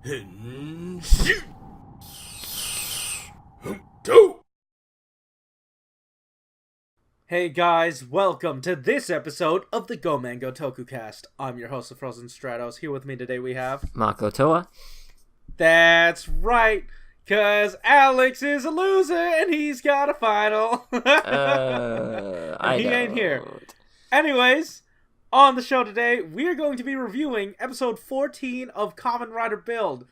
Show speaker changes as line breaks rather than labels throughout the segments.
Hey guys, welcome to this episode of the Kamen Tokukast. I'm your host, the Frozen Stratos. Here with me today we have...
Makotoa.
That's right, because Alex is a loser and he's got a final. He ain't here. Anyways, on the show today, we're going to be reviewing episode 14 of Kamen Rider Build.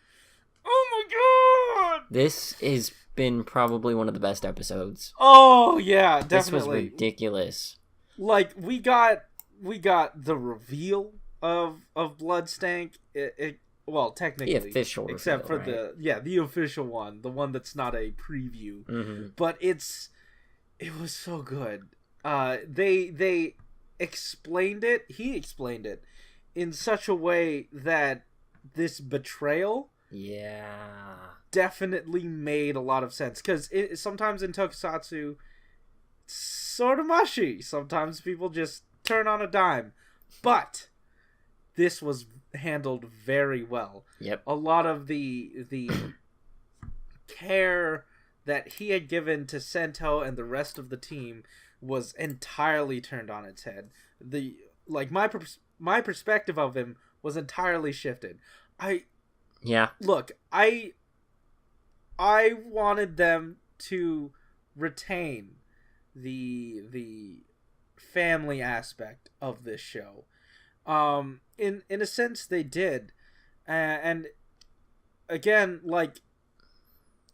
Oh my god!
This has been probably one of the best episodes.
Oh yeah, definitely.
This was ridiculous.
Like, we got the reveal of Bloodstank. Well, technically,
the official reveal,
except for
right?
the official one, the one that's not a preview.
Mm-hmm.
But it was so good. They explained it. He explained it in such a way that this betrayal, definitely made a lot of sense. Because sometimes in Tokusatsu, it's sort of mushy. Sometimes people just turn on a dime, but this was handled very well.
Yep.
A lot of the care that he had given to Sento and the rest of the team was entirely turned on its head. My perspective of him was entirely shifted. I wanted them to retain the family aspect of this show. In a sense, they did, and again, like,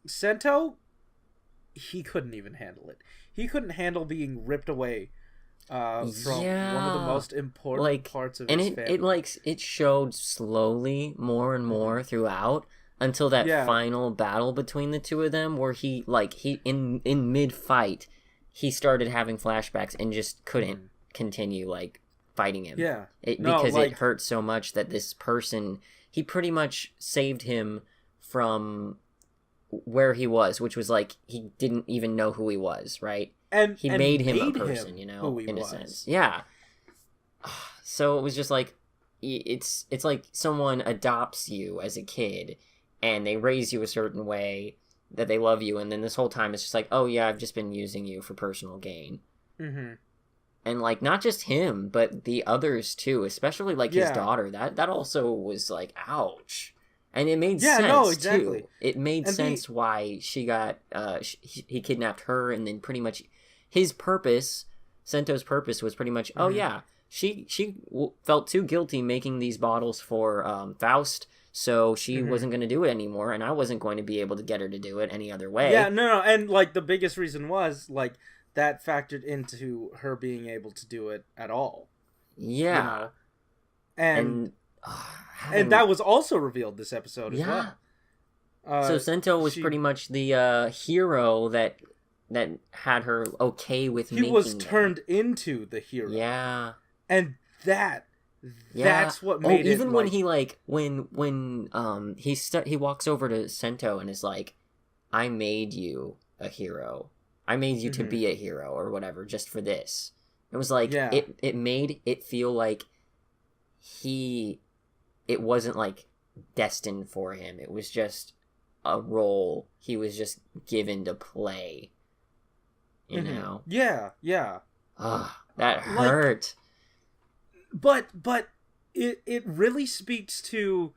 Sento, he couldn't even handle it. He couldn't handle being ripped away from one of the most important parts of his family.
It showed slowly more and more throughout until that final battle between the two of them, where he in mid fight he started having flashbacks and just couldn't continue fighting him. Because it hurt so much that this person, he pretty much saved him from where he was, which was he didn't even know who he was, right? And he made him a person, in a sense. Yeah. So it was just it's like someone adopts you as a kid and they raise you a certain way that they love you, and then this whole time it's just oh yeah, I've just been using you for personal gain. Mm-hmm. And not just him, but the others too, especially his daughter. That also was ouch. And it made sense too. It made sense why she got he kidnapped her, and then pretty much his purpose, Sento's purpose, was pretty much she felt too guilty making these bottles for Faust, so she wasn't going to do it anymore, and I wasn't going to be able to get her to do it any other way.
Yeah, no, and the biggest reason was that factored into her being able to do it at all.
Yeah.
And that was also revealed this episode as well.
So Sento was pretty much the hero that had her okay with making. He was
turned into the hero.
Yeah.
And that's what made it.
Even when he when he walks over to Sento and is I made you a hero. I made you to be a hero or whatever just for this. It was it made it feel like it wasn't destined for him. It was just a role he was just given to play. You know?
Yeah.
That hurt.
But it really speaks to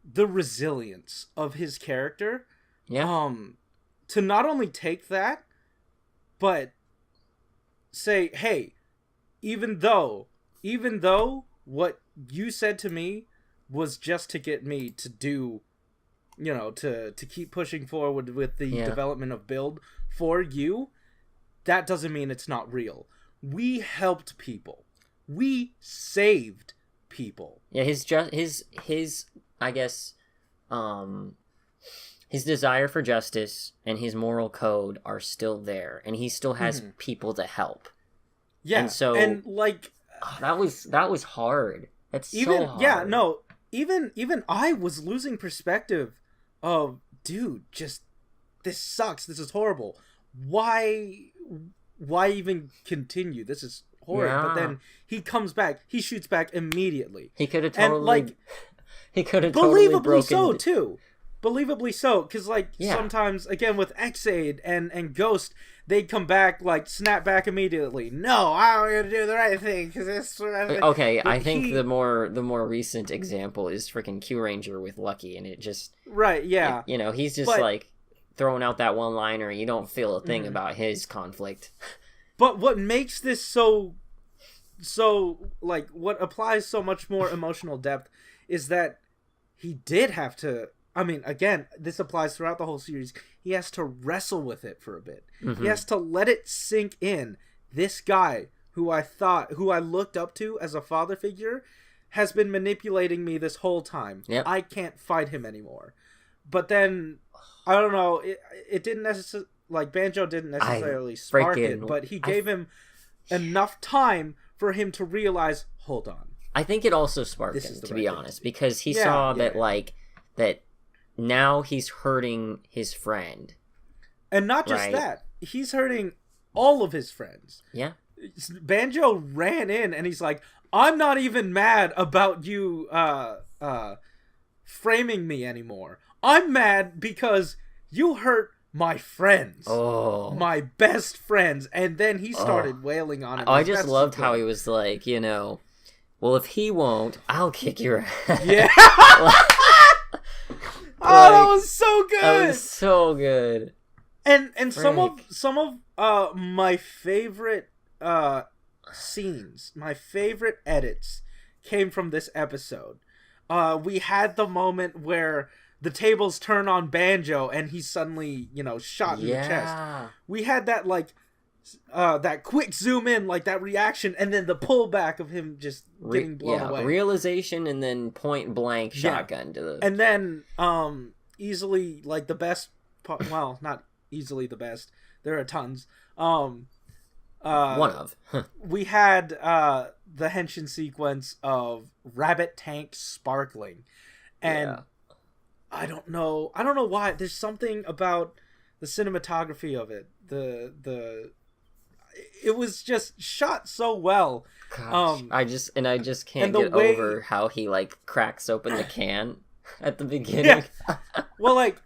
the resilience of his character.
Yeah.
To not only take that, but say, hey, even though what you said to me was just to get me to do, to keep pushing forward with the development of Build for you, that doesn't mean it's not real. We helped people. We saved people.
Yeah, his I guess, his desire for justice and his moral code are still there, and he still has people to help.
Yeah,
and so that was hard. That's so hard.
Yeah, no, even I was losing perspective of, dude, just this sucks. This is horrible. Why even continue? This is horrid. Yeah. But then he comes back. He shoots back immediately.
He could have totally. He could have totally broken...
so, too. Believably so, because, like, sometimes, again, with X-Aid and Ghost, they'd come back, like, snap back immediately. No, I'm gonna do the right thing, because this...
Okay, I think the more recent example is freaking Q Ranger with Lucky, and it just...
Right, yeah.
You know, he's just, like, throwing out that one-liner, you don't feel a thing about his conflict.
But what makes this so, like, what applies so much more emotional depth is that he did have to... I mean, again, this applies throughout the whole series. He has to wrestle with it for a bit. Mm-hmm. He has to let it sink in. This guy who I looked up to as a father figure has been manipulating me this whole time.
Yep.
I can't fight him anymore. But then, I don't know, it didn't necessarily, like, Banjo didn't necessarily spark it, but he gave him enough time for him to realize, hold on.
I think it also sparked him, to be honest, because he saw that, like, that now he's hurting his friend.
And not just that. He's hurting all of his friends.
Yeah.
Banjo ran in and he's like, I'm not even mad about you framing me anymore. I'm mad because you hurt my friends.
Oh.
My best friends. And then he started wailing on him.
I just loved how he was like, you know, well, if he won't, I'll kick your ass.
Yeah. That was so good.
That was so good.
And some of my favorite scenes, my favorite edits came from this episode. We had the moment where the tables turn on Banjo and he's suddenly, you know, shot in the chest. We had that, like, that quick zoom in, like that reaction, and then the pullback of him just getting blown away.
Realization and then point blank shotgun to the...
And then, easily, like, the best... Well, not easily the best. There are tons.
One of.
We had the henshin sequence of Rabbit Tank sparkling. And I don't know why. There's something about the cinematography of it. It was just shot so well.
Gosh, I just can't get over how he, like, cracks open the can at the beginning.
Yeah. Well, like,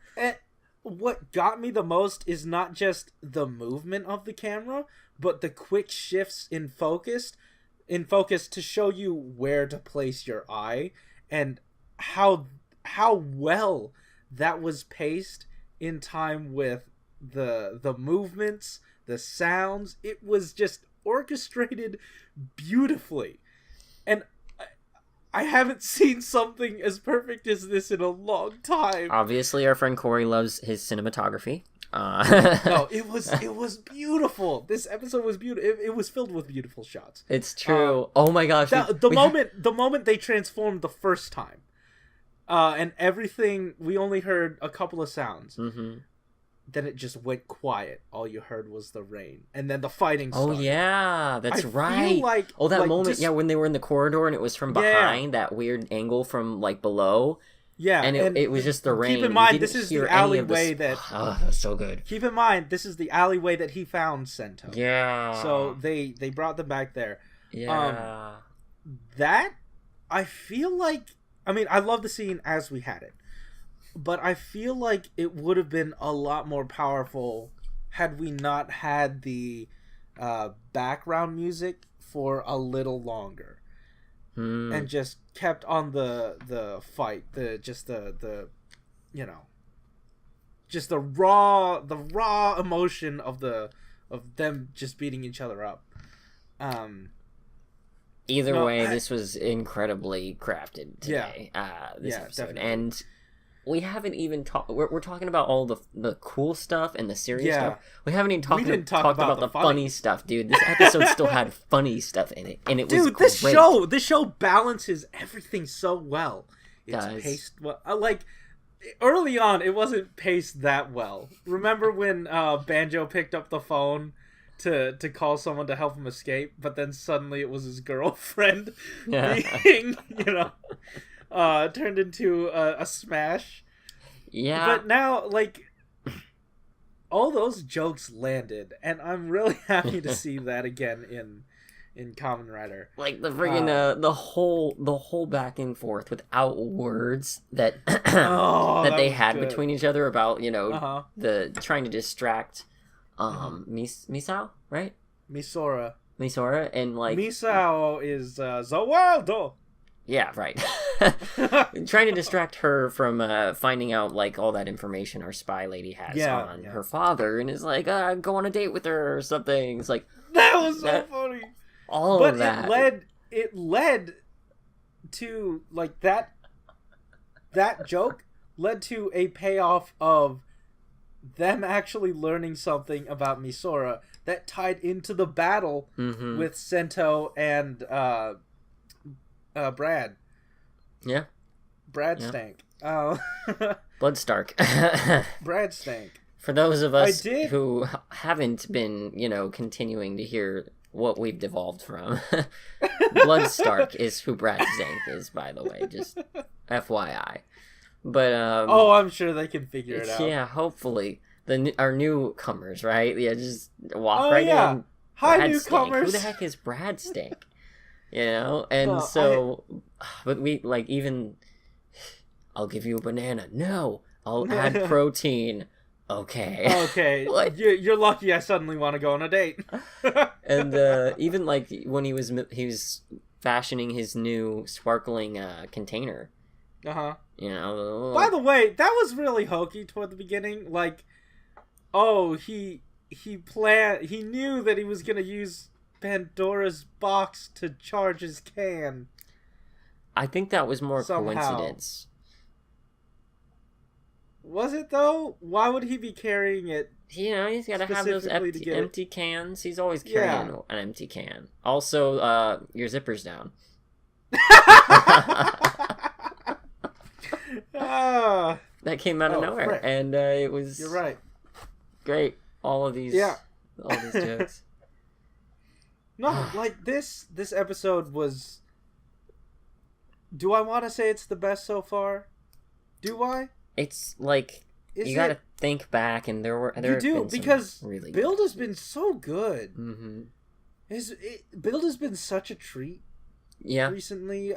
what got me the most is not just the movement of the camera, but the quick shifts in focus to show you where to place your eye and how well that was paced in time with the movements, the sounds. It was just orchestrated beautifully. And I haven't seen something as perfect as this in a long time.
Obviously, our friend Corey loves his cinematography.
No, it was beautiful. This episode was beautiful. It was filled with beautiful shots.
It's true. Oh my gosh.
The moment they transformed the first time, and everything, we only heard a couple of sounds. Mm-hmm. Then it just went quiet. All you heard was the rain, and then the fighting started.
Oh yeah, that's right. That moment, when they were in the corridor and it was from behind, that weird angle from, like, below.
Yeah,
and it was just the rain.
Keep in mind, this is the alleyway that...
Oh, that was so good.
Keep in mind, this is the alleyway that he found Sento.
Yeah.
So they brought them back there.
Yeah.
That, I feel like... I mean, I love the scene as we had it. But I feel like it would have been a lot more powerful had we not had the background music for a little longer. And just kept on the fight, the you know, just the raw emotion of them just beating each other up.
Either way, this was incredibly crafted today. This episode, definitely. And we haven't even talked. We're talking about all the cool stuff and the serious stuff. We haven't even talked about the funny stuff, dude. This episode still had funny stuff in it, and it was great.
This show balances everything so well. It's paced well. Like, early on, it wasn't paced that well. Remember when Banjo picked up the phone to call someone to help him escape, but then suddenly it was his girlfriend being, turned into a smash.
Yeah.
But now, like, all those jokes landed, and I'm really happy to see that again in Kamen Rider.
Like the friggin' the whole back and forth without words that that they had good. Between each other about the trying to distract Misao, right?
Misora,
and like
Misao is Zawaldo.
Yeah, right. Trying to distract her from finding out like all that information our spy lady has on her father, and is like, go on a date with her or something. It's like
that was so funny.
All of that.
It led to like that joke led to a payoff of them actually learning something about Misora that tied into the battle with Sento and Brad.
Yeah.
Brad Stank.
Bloodstark.
Brad Stank.
For those of us who haven't been, continuing to hear what we've devolved from, Bloodstark is who Brad Stank is, by the way, just FYI. But
I'm sure they can figure it out.
Yeah, hopefully. Our newcomers, right? Yeah, just walk right in.
Hi,
Brad
newcomers.
Stank. Who the heck is Brad Stank? And but we like even. I'll give you a banana. No, I'll add protein. Okay.
What? You're lucky. I suddenly want to go on a date.
And even like when he was fashioning his new sparkling container.
By the way, that was really hokey toward the beginning. Like, he knew that he was gonna use Pandora's box to charge his can.
I think that was more coincidence.
Was it though? Why would he be carrying it?
He's got to have those empty cans. He's always carrying an empty can. Also, your zipper's down. That came out of nowhere, frick. And it was.
You're right.
Great. All of these. Yeah. All these jokes.
No, like this episode was. Do I want to say it's the best so far? Do I?
It's like you got to think back, and there you do
because
really
Build has been so good.
Mm-hmm.
Build has been such a treat.
Yeah.
Recently,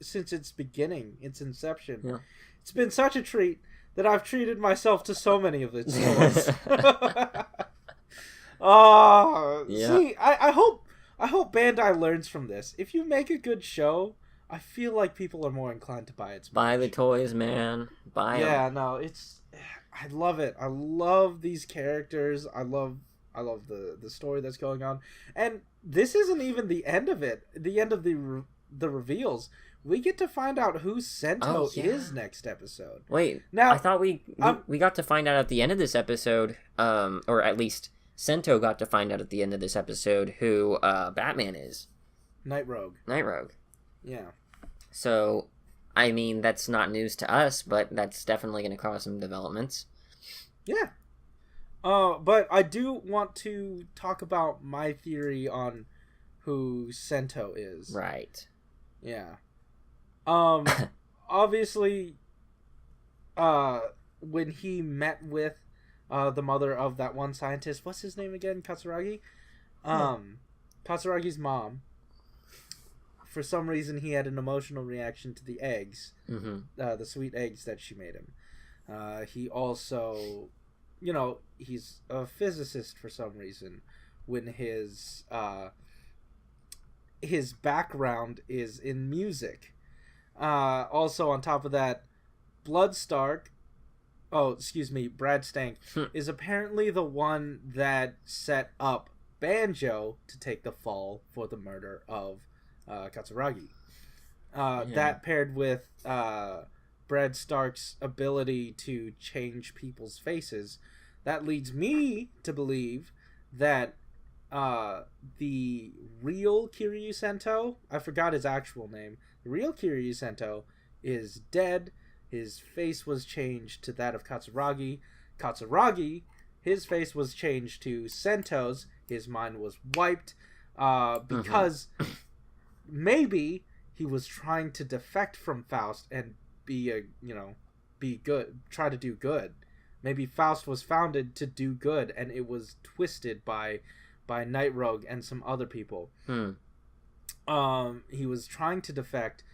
since its beginning, its inception,
yeah.
It's been such a treat that I've treated myself to so many of its stories. See, I hope Bandai learns from this. If you make a good show, I feel like people are more inclined to buy its merch.
Buy the toys, man. Buy them.
Yeah, no, I love it. I love these characters. I love the story that's going on. And this isn't even the end of it. The end of the reveals. We get to find out who Sento is next episode.
Wait, now I thought we got to find out at the end of this episode, or at least Sento got to find out at the end of this episode who Batman is.
Night Rogue. Yeah.
So, I mean, that's not news to us, but that's definitely going to cause some developments.
Yeah. But I do want to talk about my theory on who Sento is.
Right.
Yeah. Obviously, when he met with the mother of that one scientist, what's his name again? Katsuragi? Katsuragi's mom. For some reason, he had an emotional reaction to the eggs, the sweet eggs that she made him. He also, he's a physicist for some reason. When his background is in music. Also, on top of that, Brad Stank, is apparently the one that set up Banjo to take the fall for the murder of Katsuragi. That paired with Brad Stark's ability to change people's faces, that leads me to believe that the real Kiryu Sento, I forgot his actual name, the real Kiryu Sento is dead. His face was changed to that of Katsuragi. Katsuragi, his face was changed to Sento's. His mind was wiped because maybe he was trying to defect from Faust and be good, try to do good. Maybe Faust was founded to do good, and it was twisted by by Night Rogue and some other people. He was trying to defect,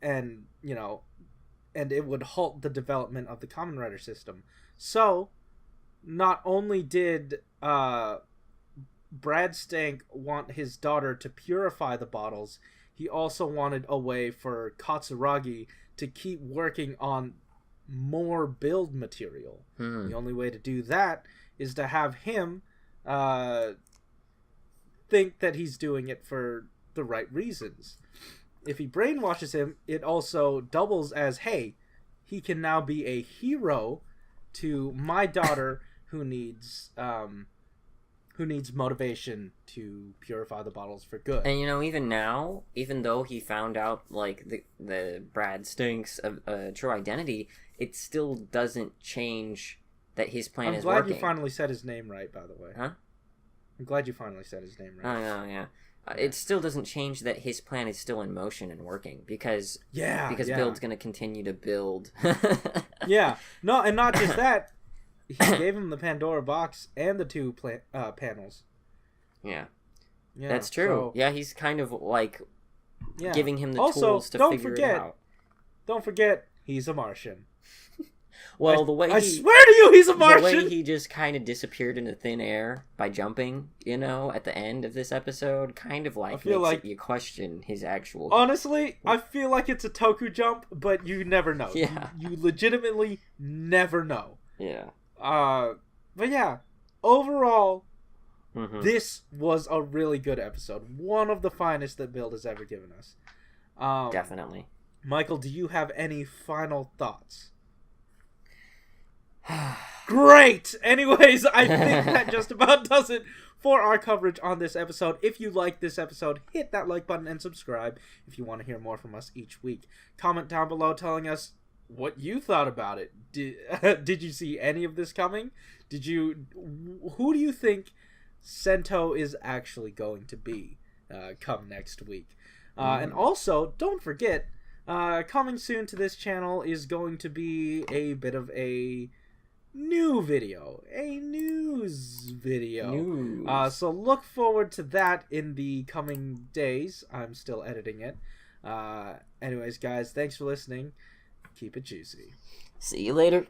and it would halt the development of the Kamen Rider system. So, not only did Brad Stank want his daughter to purify the bottles, he also wanted a way for Katsuragi to keep working on more build material. The only way to do that is to have him think that he's doing it for the right reasons. If he brainwashes him, it also doubles as, hey, he can now be a hero to my daughter who needs motivation to purify the bottles for good.
And even now, even though he found out like the Brad Stinks true identity, it still doesn't change that his plan is working.
I'm glad you finally said his name right, by the way.
Huh?
I'm glad you finally said his name right.
Oh, yeah. It still doesn't change that his plan is still in motion and working, because Build's going to continue to build.
Yeah. No, and not just that. He gave him the Pandora box and the two panels. Yeah.
That's true. So, yeah, he's kind of like giving him the
also,
tools to figure it out.
Don't forget, he's a Martian.
Well, I
swear to you, he's a Martian!
The way he just kind of disappeared into thin air by jumping, at the end of this episode, kind of makes you question his actual...
Honestly, I feel like it's a Toku jump, but you never know.
Yeah.
You legitimately never know.
Yeah.
But yeah, overall, this was a really good episode. One of the finest that Build has ever given us.
Definitely.
Michael, do you have any final thoughts? Great! Anyways, I think that just about does it for our coverage on this episode. If you like this episode, hit that like button and subscribe if you want to hear more from us each week. Comment down below telling us what you thought about it. Did you see any of this coming? Who do you think Sento is actually going to be come next week? And also, don't forget, coming soon to this channel is going to be a bit of a news video. So look forward to that in the coming days. I'm still editing it. Anyways, guys, thanks for listening. Keep it juicy.
See you later.